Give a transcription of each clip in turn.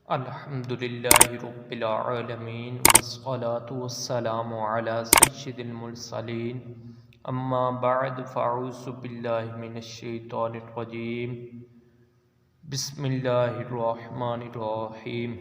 الحمدللہ رب العالمین والصلاة والسلام علی سید المرسلین اما بعد فاعوذ باللہ من الشیطان الرجیم بسم اللہ الرحمن الرحیم۔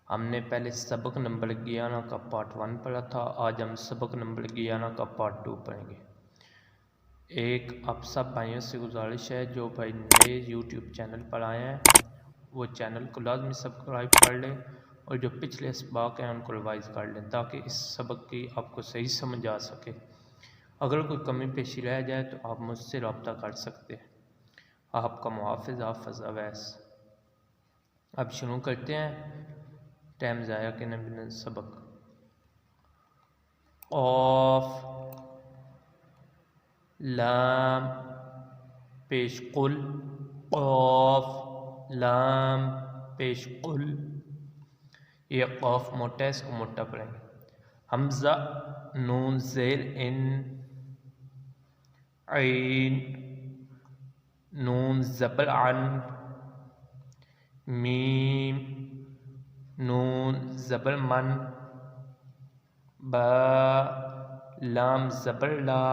ہم نے پہلے سبق نمبر 11 کا پارٹ 1 پڑھا تھا، آج ہم سبق نمبر 11 کا پارٹ 2 پڑھیں گے۔ ایک آپ سب بھائیوں سے گزارش ہے جو بھائی نئے یوٹیوب چینل پر آئے ہیں وہ چینل کو لازمی سبسکرائب کر لیں، اور جو پچھلے اسباق ہیں ان کو ریوائز کر لیں تاکہ اس سبق کی آپ کو صحیح سمجھ آ سکے۔ اگر کوئی کمی پیشی رہ جائے تو آپ مجھ سے رابطہ کر سکتے ہیں۔ آپ کا محافظ حافظ اویس۔ اب شروع کرتے ہیں، ٹائم ضائع کے بنا سبق۔ قاف لام پیش قل، قاف لام پیش قل۔ یہ قاف موٹا ہے، اس کو موٹا پڑھیں گے۔ حمزہ نون زیر ان، عین نون زبر عن، میم نون زبر من، با لام زبر لا،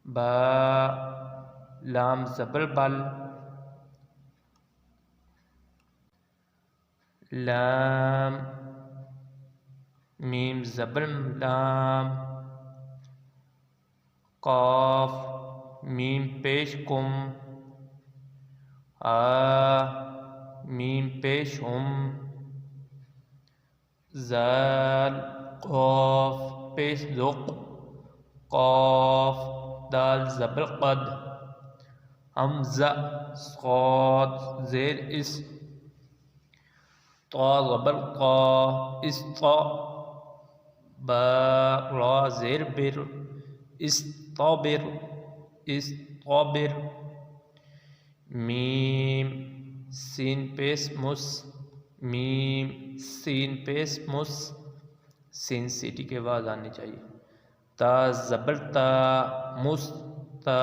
با لام زبر بل، لام میم زبر لام، قاف میم پیش کم، میم پیش ہم، زال قاف پیش ذق، قاف دال زبر قد، حمزہ صاد زیر اس، طا زبر قا اسطا، با را زیر بر استابر استابر، میم سین پیش مس، میم سین پیش مس، سین سیٹی کے بعد آنی چاہیے، تا زبر تا مستا،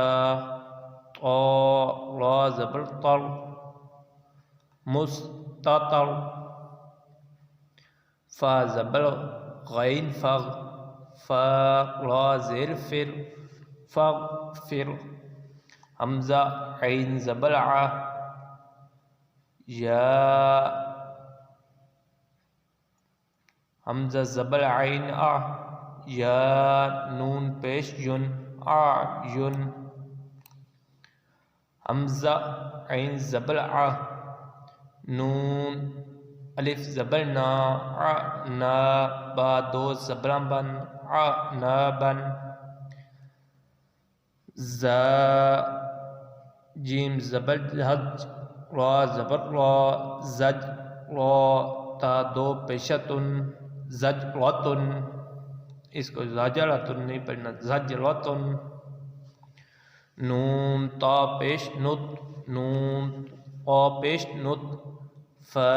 طا را زبر طر مستطر، فا زبر غین فغ، فا را زیر فر فغفر، حمزہ عین زبر ع، یا حمزہ زبر عین ا، یا نون پیش ین اعین، حمزہ عین زبر ع، نون الف زبر نا، نا با دو زبر بن، عنابن، زا جیم زبر حج، را زبر را زج، را تا دو پیشتن، زجرتن، اس کو زجرتن نہیں پڑھنا، زجرتن، نون تا پیش نت، نون قا پیش نت، فا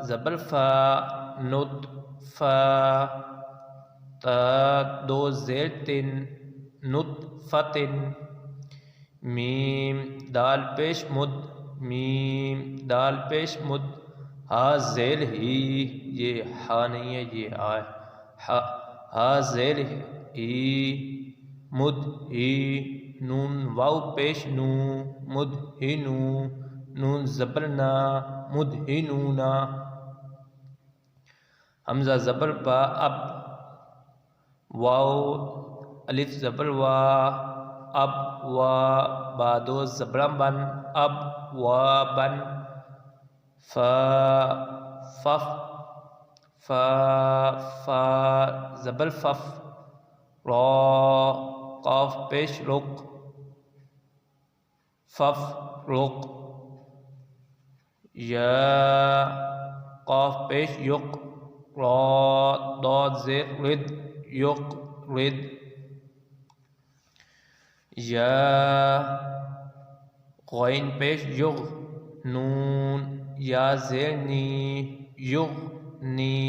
زبر فا نت فا، تا دو زیر تن، نطفتن، میم دال پیش مد، میم دال پیش مد، ہا زیر ہی، یہ ہا نہیں ہے یہ آ ہے، ہا زیر ہی، مد ہی، نون واو پیش نو، مد ہی نو، نون زبر نا، مد ہی نونا، حمزہ زبر با اب، واو الف زبر وا، اب وا با دو زبر بن، اب وا بن، فا فف، فا فا زبر فف، را قاف پیش رک، فف رک، یا قاف پیش یک، را داد زیر رد یک رد، یا غین پیش یغ، نون یا زیر نی، یغ نی،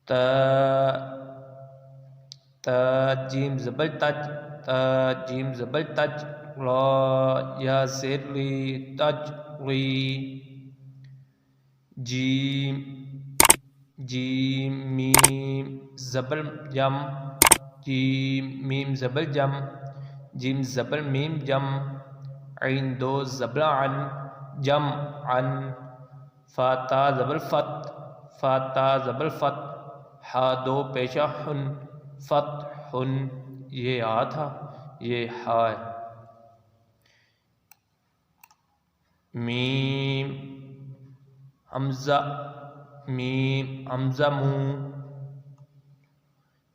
تا تا جیم زبر تج، تا جیم زبر تج، را یا زیر ری تجری جیم جیم میم زبر جم جیم میم زبر جم جیم زبر میم جم عین دو زبر عن جم عن فا تا زبر فت فا تا زبر فت ہا دو پیشہ حن فتح یہ آ تھا یہ ہا ہے میم حمزہ میم حمزہ مو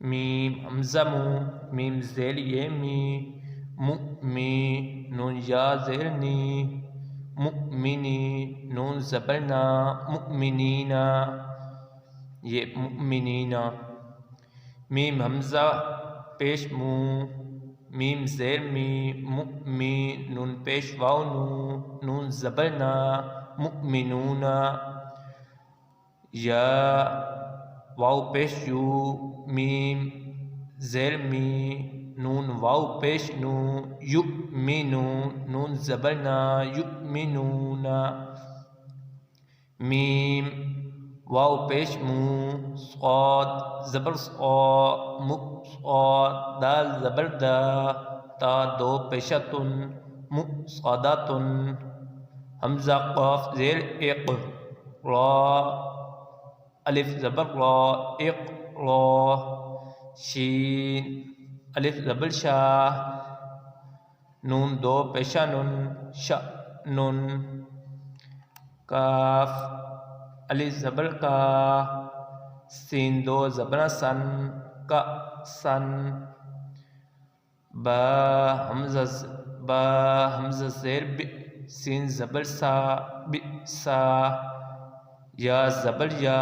میم حمزہ مو میم زیل یہ می مؤمی نون یا زیل نی مؤمنی نون زبرنا مؤمنینا یہ مؤمنینا میم حمزہ پیش مو میم زیر می مؤمی نون پیش واو نو نون زبرنا مؤمنونا یا واو پیش یو میم زیر می نون واو پیش نو یؤمنو نون زبرنا یؤمنونا میم واو پیش مو صاد زبر صا مو صاد دال زبر دا تا دو پیشتن مو صادتن حمزہ قاف زیر اق را الف زبر را اق را شین الف زبر شا نون دو پیشہ نون شا نون کاف الف زبر کا سین دو زبر سن کا سن با حمزہ زیر ب سین زبر سا ب سا یا زبر یا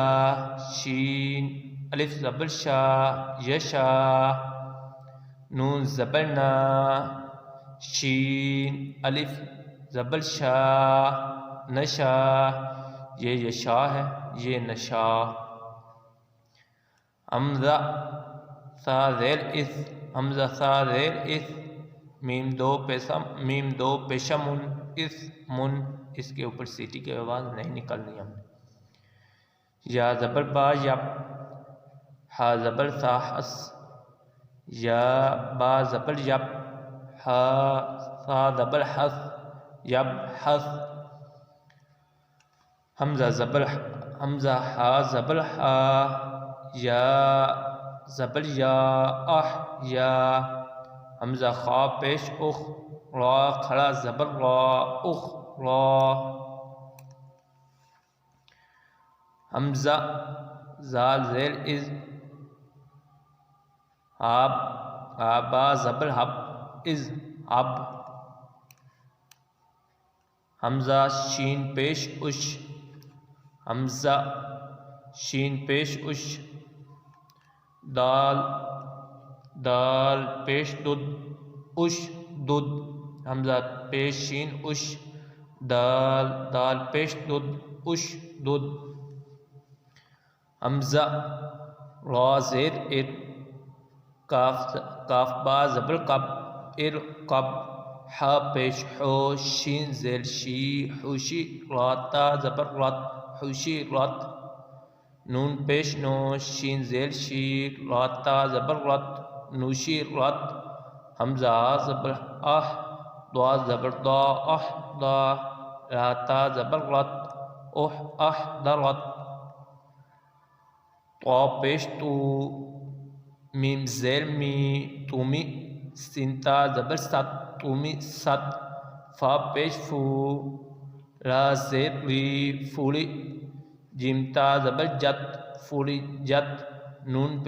شین الف زبر شا یشا نون زبر نا شین الف زبر شا نشا یہ یشا ہے یہ نشا حمزہ ثا زیر اس حمزہ ثا زیر اس میم دو پیشہ من اس من اس کے اوپر سیٹی کی آواز نہیں نکلنی ہم یا زبر با یب ہا زبر سا حس یا با زبر یب ہا سا زبر حس یب حس حمزہ ہا زبر ہا یا زبر یا اح یا حمزہ خا پیش اخ را کھڑا زبر را اخ را حمزہ زال زیر از آب آبا زبر حب از اب حمزہ شین پیش اش حمزہ شین پیش اش دال پیش دد اش دد حمزہ پیش شین اش دال پیش دد اش دد حمزہ را زیر ار کاف با زبر قب ار قب حا پیش حو شین زیر شی حوشی راتا زبر رات حوشی رات نون پیش نو شین زیر شی راتا زبر رات نوشی رات حمزہ زبر اح دعا زبر دا اح دا راتا زبر رات اح اح درات طا پیش تو میم زیر می تومی سینتا زبر ست تومی ست فا پیش فو را زیر ری فولی جیمتا زبر جت فولی جت نون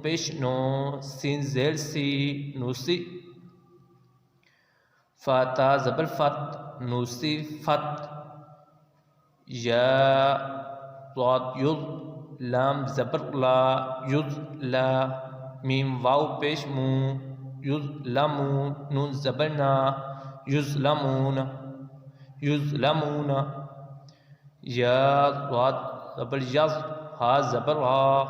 پیش نو سین زیر سی نوسی فاتا زبر فت نوسی فت یا ضاد یض لام زبر لا یض لا میم واو پیش مو یظلمون نون زبر نا یظلمون یا ضاد زبر یز ہا زبر ہا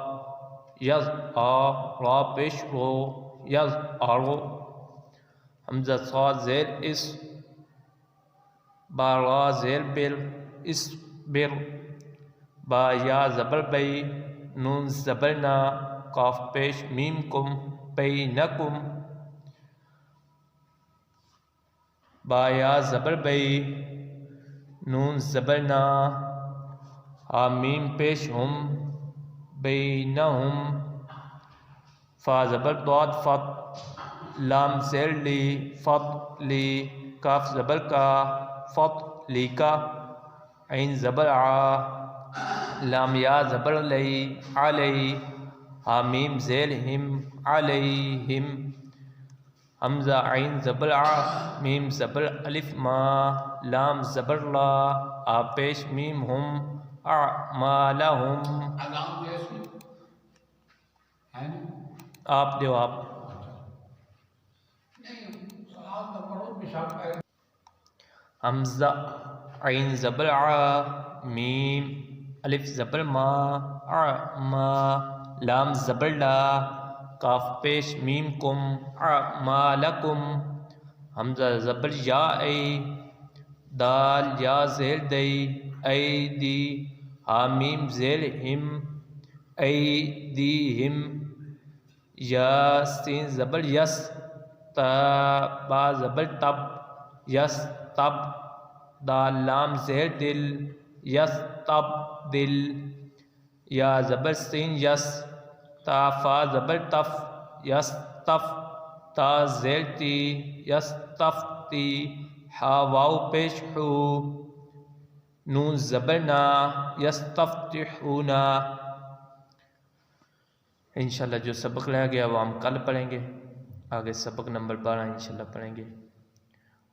یز آ را پیش رو یز آرو حمزہ صاد زیر اس، با را زیر بر اس بر، با یا زبر بی، نون زبر نا، قاف پیش میم کم، بینکم، با یا زبر بی، نون زبر نا، ہا میم پیش ہم، بینہم، فا زبر ضاد فت، لام زیر لی، فت لی، کاف زبر کا، فت لی کا، عین زبر آ، لام یا زبر لی، علی، ہا میم زیر ہم، علیہم، حمزہ عین زبر آ، میم زبر الف ما، لام زبر لا، آ پیش میم ہم، اعمالہم، آپ دیو آپ حمزہ عین زبر ع، میم الف زبر ما، اعما، لام زبر لا، کاف پیش میم کم، اعمالکم، حمزہ زبر یا ای، دال یا زیر دی، ایدی، ہا میم زیر ہم، ایدیہم، یا سین زبر یس، تا با زبر تب، یس تب، دال لام زیر دل، یس تب دل، یا زبر سین یس، تا فا زبر تف، یس تف، تا زیر تی، یس تف تی، ہا واو پیش ہو، نون زبر نا، یس تفتحونا۔ انشاءاللہ جو سبق رہ گیا وہ ہم کل پڑھیں گے، آگے سبق نمبر 12 انشاءاللہ پڑھیں گے،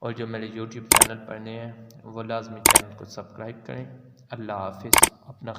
اور جو میرے یوٹیوب چینل پڑھنے ہیں وہ لازمی چینل کو سبسکرائب کریں۔ اللہ حافظ، اپنا